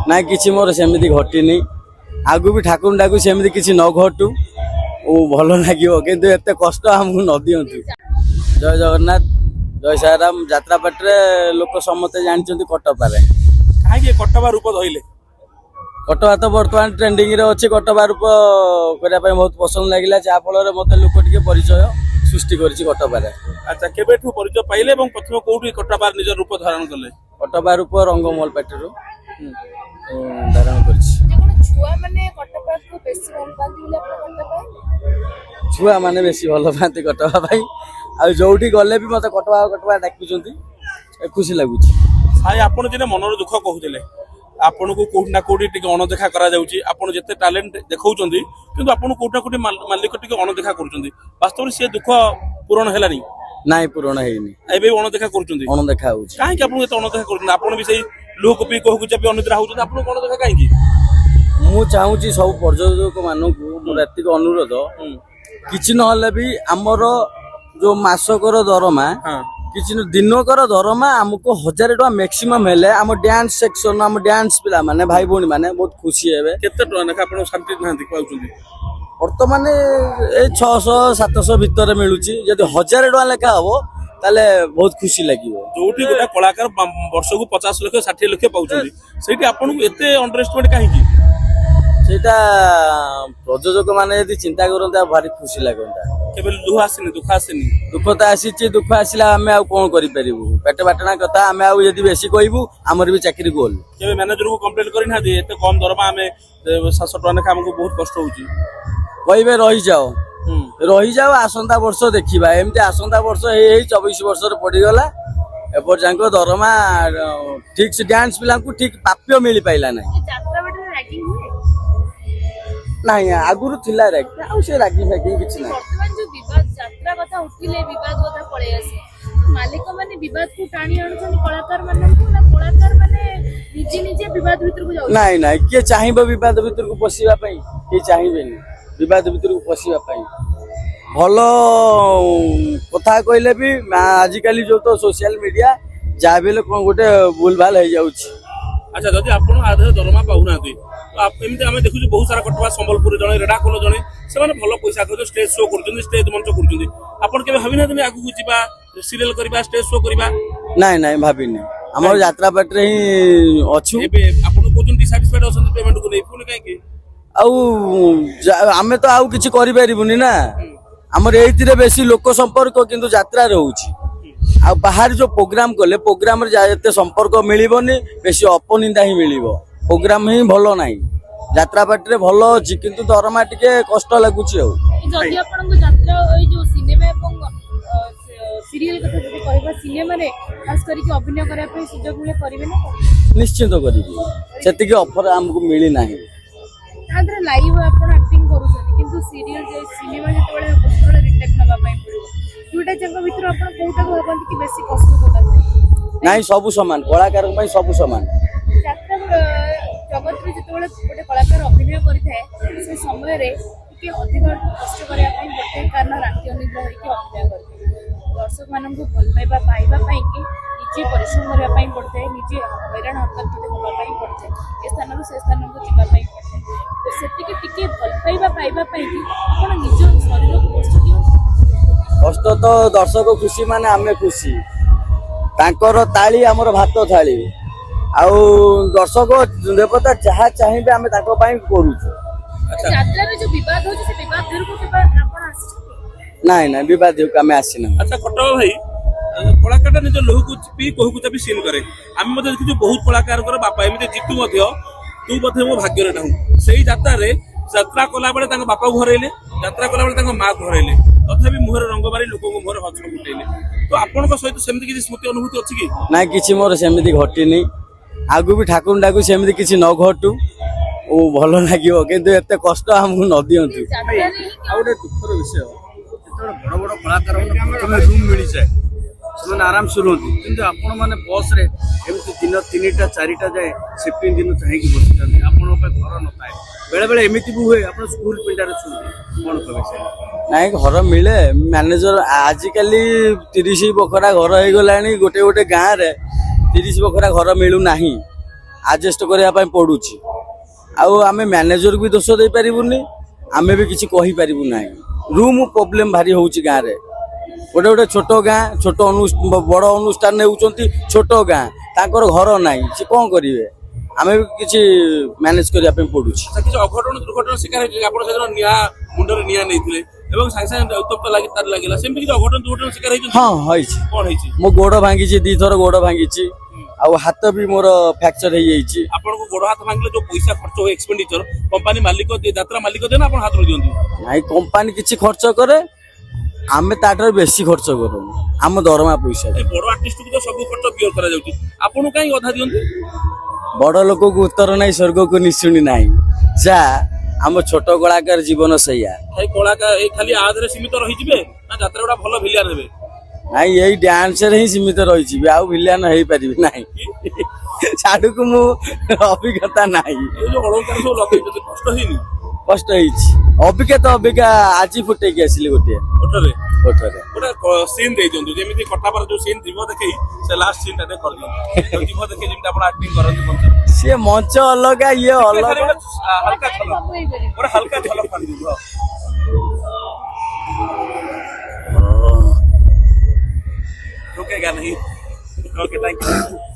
ना कि मोर सेमती घटनी आगु भी ठाकुर डाकू सेमती किसी न घटू भल लगे किंतु एत कष्ट आमको न दिंतु। जय जगन्नाथ जय साईराम यात्रा पाटे लोक समस्ते जानते कटपारे कहीं कटवा रूप धरले कटवा तो बर्तमान ट्रेंडिंग रे अच्छी कटवा रूप करने बहुत पसंद लगे जहाँफल मत लोक टे परिचय सृष्टि कटपारे। अच्छा केबेठू परिचय पाइले और प्रथम कोठी कटवा निज रूप धारण कले कटवा रूप रंगमल पाटी धारण कर छुआ मैंने बेसी भल पाती कटवा आ जो गले भी मत कटवा कटवा डाकुं खुशी लगुच। साई आपन जे मनर दुख कहते आपन को कोठी ना कोठी टिके अणदेखा करा जाउची आपन जते टैलेंट देखाउचंदी किंतु आपन कोठा कोठी मालिक टिके अणदेखा करूचंदी वास्तव में से दुख पूर्ण हेलानी नाई पूर्ण हेनी एबे अणदेखा करूचंदी अणदेखा होउची काहे कि आपन एते अणदेखा करूचंदी आपन भी सही लोक भी कहू जब अनिद्रा होउचंदी आपन कोन देखा काहे कि मु चाहूची सब पर्यटक मानकू मोर एतिक अनुरोध किछि नहले भी हमर जो मासकर दरमा किछि दिनकर दरमा हमको 1000 टका मैक्सिमम हेले हम डांस सेक्शन हम डांस पिला माने भाई भौणी माने बहुत खुशी हेबे। केते टका नेखा आपन शांति नांती पाउचंदी वर्तमान ए 600 700 भीतर मिलुची यदि 1000 टका लेखा हबो ताले बहुत खुशी लागिवो। जोठी गोटा कलाकार वर्ष को 50 लाख 60 लाख पाउचंदी सेठी आपन को एते अंडरएस्टिमेट काहे कि सेटा प्रयोजक माने यदि चिंता करंता भारी खुशी लागंता। केबे दुख आसेनी दुख तो आसी दुख आसला आम आ कौन करूँ पेट बाटना कथा आम आदि बेसी कहबू आमर भी चाकरी गोल केबे मैनेजर को कंप्लेंट करी ना एते कम दरमा आमे 700 टका नेखा हमको बहुत कष्ट होउची कहबे रही जाओ आसंता वर्ष देखिबा एमती आसंता वर्ष हे 24 वर्ष रे पड़ीगला एपर जांको दरमा ठीक से डांस पिला को ठीक प्राप्य मिली पाइला नहीं आगुरु थिला रैग आ से रागी फागी किछि ना वर्तमान जो विवाद यात्रा कथा उठिले विवाद कथा पळे आसे मालिक माने विवाद को टाणी आणछन कलाकार माने ना कलाकार माने निजे विवाद भीतर को जाउ नहीं नहीं के चाहिबो विवाद भीतर को पसिबा पई के चाहिबेनी विवाद भीतर को पसिबा पई भलो कथा कहले भी आजिकली जो तो सोशल मीडिया जा बेले कोन गोटे भूलभाल हो जाउछि। अच्छा जदि आपन आधे दरमा पाउना दी तो आप एमती हमें देखु बहुत सारा कटवा संबलपुर जने रेडाकोल जने से माने भलो पैसा कर स्टेज शो करजन स्टेज मंच करजन आपन के भाबी ना तुम आगु जिबा सीरियल करबा स्टेज शो करबा नहीं नहीं भाबी नहीं हमर यात्रा पाटे ही अछु एबे आपन को जन डिसैटिस्फाइड असन पेमेंट को नै पुनी काहे कि आउ आमे तो आउ किछि करि परिबुनी ना हमर एइतिरे बेसी लोक संपर्क किंतु यात्रा रहउची आ बाहर जो प्रोग्राम कले प्रोग्राम रे जाते संपर्क मिलिबनी बेसी अपनिंदा ही मिलिबो प्रोग्राम ही भलो नाही यात्रा पाटे भलो अछि किंतु दरमा टिके कष्ट लागुची हो जदि आपन को यात्रा ओइ जो सिनेमा एवं सीरियल कथा जदि कहबा सिनेमा रे खास करी के अभिनय करै पे सुजोग मिले करिवे ना निश्चित करिबी सेतिके ऑफर हमको मिली नाही तादरे लाइव आपन एक्टिंग करूछन किंतु सीरियल जे सिनेमा जते बळे कष्ट रिटेक नबा पई पड़ो दुटा जंग भीतर आपन कोटा भाबंती कि बेसी कष्ट कोटा नाही सब समान कलाकार पई सब समान यात्रा जगत रे जते बळे गोटे कलाकार अभिनय करिथाय से समय रे कि अधिक कष्ट करिया पई गोटे कारण राति अनिद्रा होई कि अभिनय करथाय दर्शक मानन को भल पाइबा पई कि निजे परिश्रम करिया पई पड़थाय निजे हैरान हरकत होते होबा पई पड़थाय ए स्थान से स्थान को जिबा पई पड़थाय तो सेति के टिके भल पाइबा पई कि आपण निज शरीर को कष्ट दियो कष्ट तो दर्शक खुशी माने आमे खुशी तांकर ताली हमर भात थाली आउ दर्शक देवता जहाँ चाहिए आमे ताको पाई करूछु। अच्छा यात्रा में जो विवाद हो से विवाद दूर को के बाद आपण आसी नहीं नहीं विवाद हो आमे आसीना। अच्छा कटवा भाई कलाकार निज लोह को पी कहू को भी सीन करे आमे मते देखि बहुत कलाकार कर बापा एमिते जितु मध्य तू मते मो भाग्य रे नाहु सेही यात्रा रे यात्रा कला बेले तांको बापा घरेले यात्रा कला बेले तांको मां घरेले तथापि मुहर रंग मारी लोक को मुहर हस फुटेले तो आपण को सहित सेमति किछि स्मृति अनुभूति अछि कि ना किछि मोर सेमति घटिनी आगु भी ठाकुर डाकू सेमति किछि न घटू भल लगे किंतु एत कष्ट हमको न दिंतु। गोटे दुखर विषय जो बड़ बड़ कलाकार प्रथम रूम मिल जाए से आराम से रुहति किंतु आपण मैंने बस रे एमती दिन 3टा 4टा जाए शिफ्टिंग दिन चाहिए बसुँच आपण घर न थाए बेले बेले एमती भी हुए आप स्कूल पिंडार शुणु कौन कहे नाई घर मिले मैनेजर आजिकल 30 बखरा घर हो गला गोटे गोटे गाँव रे 30 बखरा घर मिलू ना ଆଡଜଷ୍ଟ କରିବା ପାଇଁ ପଡୁଛି। ଆଉ ଆମେ ମ୍ୟାନେଜରକୁ ବି ଦୋଷ ଦେଇପାରିବୁନି, ଆମେ ବି କିଛି କହିପାରିବୁ ନାହିଁ। ରୁମ୍ ପ୍ରୋବ୍ଲେମ ଭାରି ହଉଛି ଗାଁରେ। ଗୋଟେ ଗୋଟେ ଛୋଟ ଗାଁ, ଛୋଟ ବଡ଼ ଅନୁଷ୍ଠାନ ନେଉଛନ୍ତି, ଛୋଟ ଗାଁ ତାଙ୍କର ଘର ନାହିଁ, ସେ କ'ଣ କରିବେ? ଆମେ ବି କିଛି ମ୍ୟାନେଜ କରିବା ପାଇଁ ପଡୁଛି। ଆଚ୍ଛା, କିଛି ଅଘଟଣ ଦୁର୍ଘଟଣା ଶିକାର ହେଇଛି ଆପଣ ସେଦିନ ମୁଣ୍ଡରେ ନିଆଁ ନେଇଥିଲେ ଏବଂ ସାଙ୍ଗେ ସାଙ୍ଗେ ଉତ୍ତପ୍ତ ତାର ଲାଗିଲା, ସେମିତି କିଛି ଅଘଟଣ ଦୁର୍ଘଟଣା ଶିକାର ହେଇଛନ୍ତି? ହଁ ହେଇଛି। କ'ଣ ହେଇଛି? ମୋ ଗୋଡ ଭାଙ୍ଗିଛି, 2 ଥର ଗୋଡ ଭାଙ୍ଗିଛି, ଆଉ ହାତ ବି ମୋର ଫ୍ରାକ୍ଚର ହେଇଯାଇଛି। ଆପଣଙ୍କୁ ଗୋଡ ହାତ ଭାଙ୍ଗିଲେ ଯୋଉ ପଇସା ଖର୍ଚ୍ଚ ହୁଏ ଏକ୍ସପେଣ୍ଡିଚର, କମ୍ପାନୀ ମାଲିକ ଯାତ୍ରା ମାଲିକ ଦିଏ ନା ଆପଣ ହାତରୁ ଦିଅନ୍ତି? ନାଇଁ, କମ୍ପାନୀ କିଛି ଖର୍ଚ୍ଚ କରେ, ଆମେ ତାଠାରୁ ବେଶୀ ଖର୍ଚ୍ଚ କରୁ, ଆମ ଦରମା ପଇସା। ଏ ବଡ ଆର୍ଟିଷ୍ଟକୁ ତ ସବୁ ଖର୍ଚ୍ଚ ବିୟର କରାଯାଉଛି, ଆପଣଙ୍କୁ କାହିଁକି ଅଧା ଦିଅନ୍ତି? ବଡ ଲୋକକୁ ଉତ୍ତର ନାହିଁ, ସ୍ୱର୍ଗକୁ ନିଶୁଣି ନାହିଁ। ଯା ଆମ ଛୋଟ କଳାକାର ଜୀବନ ସେଇଆ। ଭାଇ କଳାକାର ଏଇ ଖାଲି ଆଧରେ ସୀମିତ ରହିଯିବେ ନା ଯାତ୍ରା ଗୁଡା ଭଲ ଭିଲିଆନ ହେବେ? ନାଇଁ, ଏଇ ଡ୍ୟାନ୍ସରେ ହିଁ ସୀମିତ ରହିଯିବି, ଆଉ ଭିଲିଆନ ହେଇପାରିବି ନାହିଁ। ଛାଡୁକୁ ମୁଁ ଅଭିଜ୍ଞତା ନାହିଁ। ଏଇ ଯୋଉ ଅଳଙ୍କାର ସବୁ ଲଗେଇଛନ୍ତି କଷ୍ଟ ହେଇନି? କଷ୍ଟ ହେଇଛି, ଅବିକା ଆଜି ଫୁଟେଇକି ଆସିଲି ଗୋଟିଏ ଓଠରେ ଓଠରେ। ଗୋଟେ ସିନ୍ ଦେଇଦିଅନ୍ତୁ, ଯେମିତି କଟାବାର ଯୋଉ ସିନ୍ ଯିବ ଦେଖେଇ ସେ ଲାଷ୍ଟ ସିନ୍ ଟା ଟିକେ କରିଦିଅନ୍ତୁ, ଯିବ ଦେଖେଇ ଯେମିତି ଆପଣ ଆକ୍ଟିଂ କରନ୍ତି ମଞ୍ଚରେ। ସିଏ ମଞ୍ଚ ଅଲଗା, ଇଏ ଖାଲି ଅଲଗା। ଗୋଟେ ହାଲକା ଝଲକ, ସବୁ ହେଇପାରିବ। ଗୋଟେ ହାଲକା ଝଲକ ମାରିଦିଅନ୍ତୁ। रुकेगा नहीं। Okay, thank you.